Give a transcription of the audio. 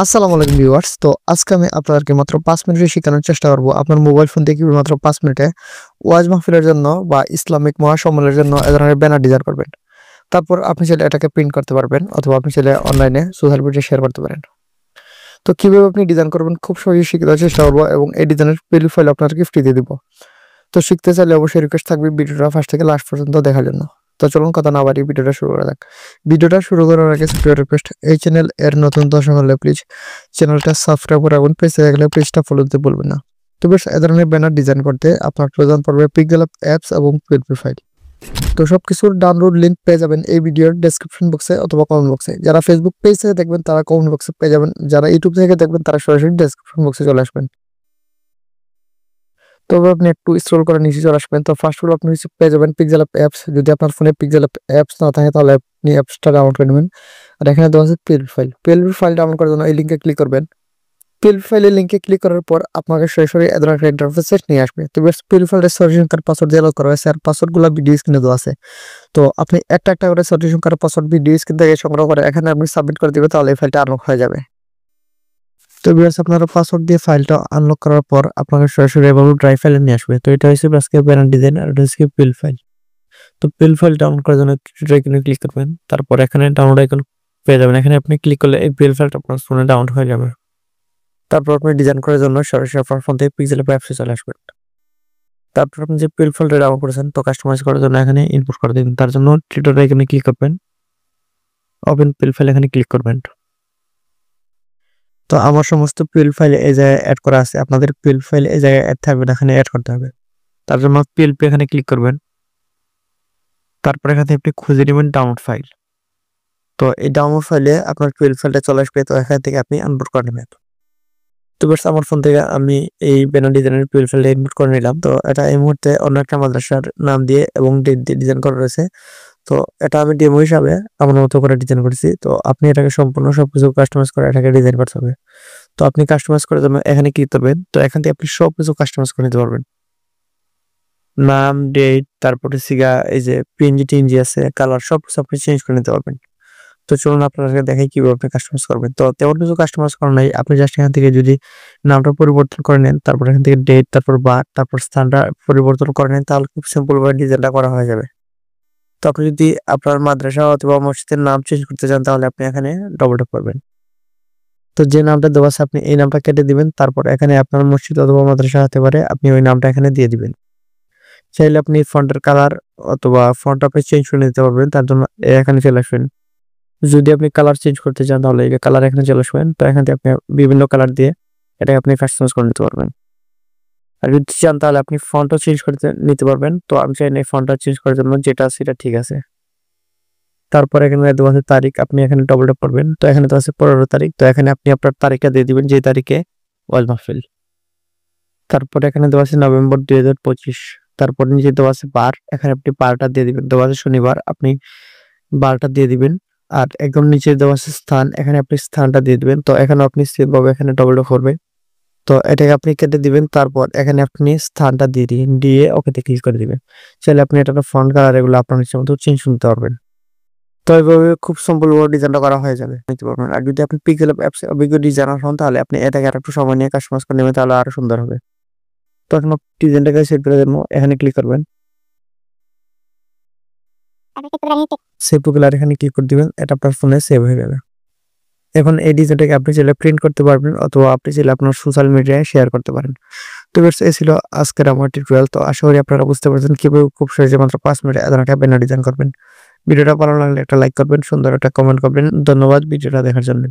আসসালামু আলাইকুম ভিউয়ার্স। তো আজকে আমি আপনাদেরকে মাত্র 5 মিনিটে শেখানোর চেষ্টা করব আপনার মোবাইল ফোন থেকে কিভাবে মাত্র 5 মিনিটে ওয়াজ মাহফিলের জন্য বা ইসলামিক মহাসম্মেলনের জন্য এ ধরনের ব্যানার ডিজাইন করবেন। তারপর আপনি চাইলে এটাকে প্রিন্ট করতে পারবেন অথবা আপনি চাইলে অনলাইনে সোশ্যাল মিডিয়ায় শেয়ার করতে পারেন। তো কিভাবে আপনি ডিজাইন করবেন খুব সহজেই শেখানোর চেষ্টা করব এবং এই ডিজাইনের পিডিএফ ফাইল আপনাদেরকে ফ্রিতে দিব। তো শিখতে চাইলে অবশ্যই রিকোয়েস্ট থাকবে ভিডিওটা ফার্স্ট থেকে লাস্ট পর্যন্ত দেখার জন্য। তো চলুন কথা না বাড়িয়ে ভিডিওটা শুরু করা যাক। ভিডিওটা শুরু করার আগে ছোট্ট রিকোয়েস্ট, এই চ্যানেল এর নতুন দর্শক হলে প্লিজ চ্যানেলটা সাবস্ক্রাইব করে রাখুন, পেজে গেলে পেজটা ফলো দিতে ভুলবেন না। তো বেশ এ ধরনের ব্যানার ডিজাইন করতে আপনার প্রয়োজন পড়বে পিক্সেল অ্যাপস এবং পিএলপি ফাইল। তো সবকিছুর ডাউনলোড লিংক পেয়ে যাবেন এই ভিডিওর ডেসক্রিপশন বক্সে অথবা কমেন্ট বক্সে। যারা ফেসবুক পেজ থেকে দেখবেন তারা কমেন্ট বক্সে পেয়ে যাবেন, যারা ইউটিউব থেকে দেখবেন তারা সরাসরি ডেসক্রিপশন বক্সে চলে আসবেন। তবে আপনি একটু স্ক্রল করে নিচে চলে আসবেন। তো ফার্স্ট অফ অল আপনি পেয়ে যাবেন পিক্সেল অ্যাপস। যদি আপনার ফোনে পিক্সেল অ্যাপস না থাকে তাহলে আপনি অ্যাপসটা ডাউনলোড করে নেবেন। আর এখানে দেওয়া আছে PLP file. PLP file download করার জন্য এই লিঙ্কে ক্লিক করবেন। পিএলপি ফাইলের লিঙ্কে ক্লিক করার পর আপনাকে সরাসরি এ ধরনের একটা ইন্টারফেসে নিয়ে আসবে। তো বেশ পিএলপি ফাইলের সলিউশন কার পাসওয়ার্ড দিয়ে লক করা হয়েছে আর পাসওয়ার্ডগুলো ভিডিও স্ক্রিনে দেওয়া আছে। তো আপনি একটা একটা করে সলিউশন কার পাসওয়ার্ড ভিডিও স্ক্রিন থেকে সংগ্রহ করে এখানে আপনি সাবমিট করে দিবেন, তাহলে এই ফাইলটা আনলক হয়ে যাবে। তো ভিউয়ার্স আপনারা পাসওয়ার্ড দিয়ে ফাইলটা আনলক করার পর আপনাকে সরাসরি এভাবে ড্রাইভ ফাইলে নিয়ে আসবে। তো এটা হচ্ছে আজকে ব্যানার ডিজাইন আর এটা হচ্ছে পিএল ফাইল। তো পিএল ফাইল ডাউনলোড করার জন্য আইকনে ক্লিক করবেন, তারপর এখানে ডাউনলোড আইকন পেয়ে যাবেন। এখানে আপনি ক্লিক করলে এই পিএল ফাইলটা আপনার ফোনে ডাউনলোড হয়ে যাবে। তারপর আপনি ডিজাইন করার জন্য সরাসরি আপনার ফোন থেকে পিক্সেল অ্যাপসে চলে আসবেন। তারপর আপনি যে পিএল ফাইলটা ডাউনলোড করেছেন তো কাস্টমাইজ করার জন্য এখানে ইনপুট করে দিবেন। তার জন্য আইকনে ক্লিক করবেন, ওপেন পিএল ফাইল এখানে ক্লিক করবেন। তো আমার সমস্ত পিএল ফাইল এই জায়গায় অ্যাড করা আছে, আপনাদের পিএল ফাইল এই জায়গায় অ্যাড থাকবে না, এখানে অ্যাড করতে হবে। তার জন্য পিএলপি এখানে ক্লিক করবেন, তারপর এখানে আপনি খুঁজে নেবেন ডাউনলোড ফাইল। তো এই ডাউনলোড ফাইলে আপনার পিএল ফাইলটা চলে আসবে, তো এখান থেকে আপনি আনলোড করে নেবেন। তো বেশ আমার ফোন থেকে আমি এই ব্যানার ডিজাইনের পিএল ফাইলটা ইনপুট করে নিলাম। তো এটা এই মুহূর্তে অন্য একটা মাদ্রাসার নাম দিয়ে এবং ডেট দিয়ে ডিজাইন করা রয়েছে। তো এটা আমি ডেমো হিসাবে আমার মতো করে ডিজাইন করেছি। তো আপনি এটাকে সম্পূর্ণ সবকিছু কাস্টমাইজ করে এটাকে ডিজাইন করতে হবে। তো আপনি কাস্টমাইজ করার জন্য এখানে ক্লিক করবেন। তো এখান থেকে আপনি সবকিছু কাস্টমাইজ করে নিতে পারবেন, নাম, ডেট, তারপরে সিগা, এই যে পিএনজি টিএনজি আছে, কালার সবকিছু আপনি চেঞ্জ করে নিতে পারবেন। তো চলুন আপনাদেরকে দেখাই কিভাবে আপনি কাস্টমাইজ করবেন। তো তেমন কিছু কাস্টমাইজ করা নাই, আপনি জাস্ট এখান থেকে যদি নামটা পরিবর্তন করে নেন, তারপর এখান থেকে ডেট, তারপর বার, তারপর স্থানটা পরিবর্তন করে নেন, তাহলে খুব সিম্পল ভাবে ডিজাইনটা করা হয়ে যাবে। তো আপনি যদি আপনার মাদ্রাসা অথবা মসজিদের নাম চেঞ্জ করতে চান তাহলে আপনি এখানে ডবল ট্যাপ করবেন। তো যে নামটা দেওয়া আছে আপনি এই নামটা কেটে দিবেন, তারপর এখানে আপনার মসজিদ অথবা মাদ্রাসা হতে পারে, আপনি ওই নামটা এখানে দিয়ে দিবেন। চাইলে আপনি ফন্টের কালার অথবা ফন্ট আপনি চেঞ্জ করে নিতে পারবেন, তার জন্য এখানে চলে আসবেন। যদি আপনি কালার চেঞ্জ করতে চান তাহলে এই কালার এখানে চলে আসবেন। তো এখান থেকে আপনি বিভিন্ন কালার দিয়ে এটাকে আপনি কাস্টমাইজ করে নিতে পারবেন। আর যদি চান তাহলে আপনি ফন্টও চেঞ্জ করতে নিতে পারবেন। তো আমি চাই না ফন্টটা চেঞ্জ করার জন্য, যেটা আছে সেটা ঠিক আছে। তারপর এখানে দেওয়া আছে তারিখ, আপনি এখানে ডবল ট্যাপ করবেন। তো এখানে দেওয়া আছে 15 তারিখ, তো এখানে আপনি আপনার তারিখটা দিয়ে দিবেন যে তারিখে ওয়াজ মাহফিল। তারপর এখানে দেওয়া আছে নভেম্বর 2025। তারপর নিচে দেওয়া আছে বার, এখানে আপনি বারটা দিয়ে দিবেন। দেওয়া আছে শনিবার, আপনি বারটা দিয়ে দিবেন। আর একদম নিচে দেওয়া আছে স্থান, এখানে আপনি স্থানটা দিয়ে দিবেন। তো এখানে আপনি সেভ হবে, এখানে ডবল ট্যাপ করবে। তো এটাকে আপনি কেটে দিবেন, তারপর এখানে আপনি স্থানটা দিয়ে দিন, দিয়ে ওকেতে ক্লিক করে দিবেন। চাইলে আপনি এটা ফন্ট কালার এগুলো আপনার ইচ্ছা মতো চেঞ্জ করতে পারবেন। তো এইভাবে খুব সিম্পল ভাবে ডিজাইনটা করা হয়ে যাবে, নিতে পারবেন। আর যদি আপনি পিক্সেল অ্যাপস অভিজ্ঞ ডিজাইনার হন তাহলে আপনি এটাকে আরেকটু সময় নিয়ে কাস্টমাইজ করে নেবেন, তাহলে আরো সুন্দর হবে। তো এখন ডিজাইনটাকে সেভ করার জন্য এখানে ক্লিক করবেন, সেভ টু কালার এখানে ক্লিক করে দিবেন, এটা আপনার ফোনে সেভ হয়ে যাবে। এখন এই ডিজাইনটাকে আপনি চাইলে প্রিন্ট করতে পারবেন অথবা আপনি চাইলে আপনার সোশ্যাল মিডিয়ায় শেয়ার করতে পারেন। তো এই ছিল আজকের আমার টিউটোরিয়াল। তো আশা করি আপনারা বুঝতে পারছেন কিভাবে খুব সহজে মাত্র 5 মিনিটে এ ধরনের ব্যানার ডিজাইন করবেন। ভিডিওটা ভালো লাগলে একটা লাইক করবেন, সুন্দর একটা কমেন্ট করবেন। ধন্যবাদ ভিডিওটা দেখার জন্য।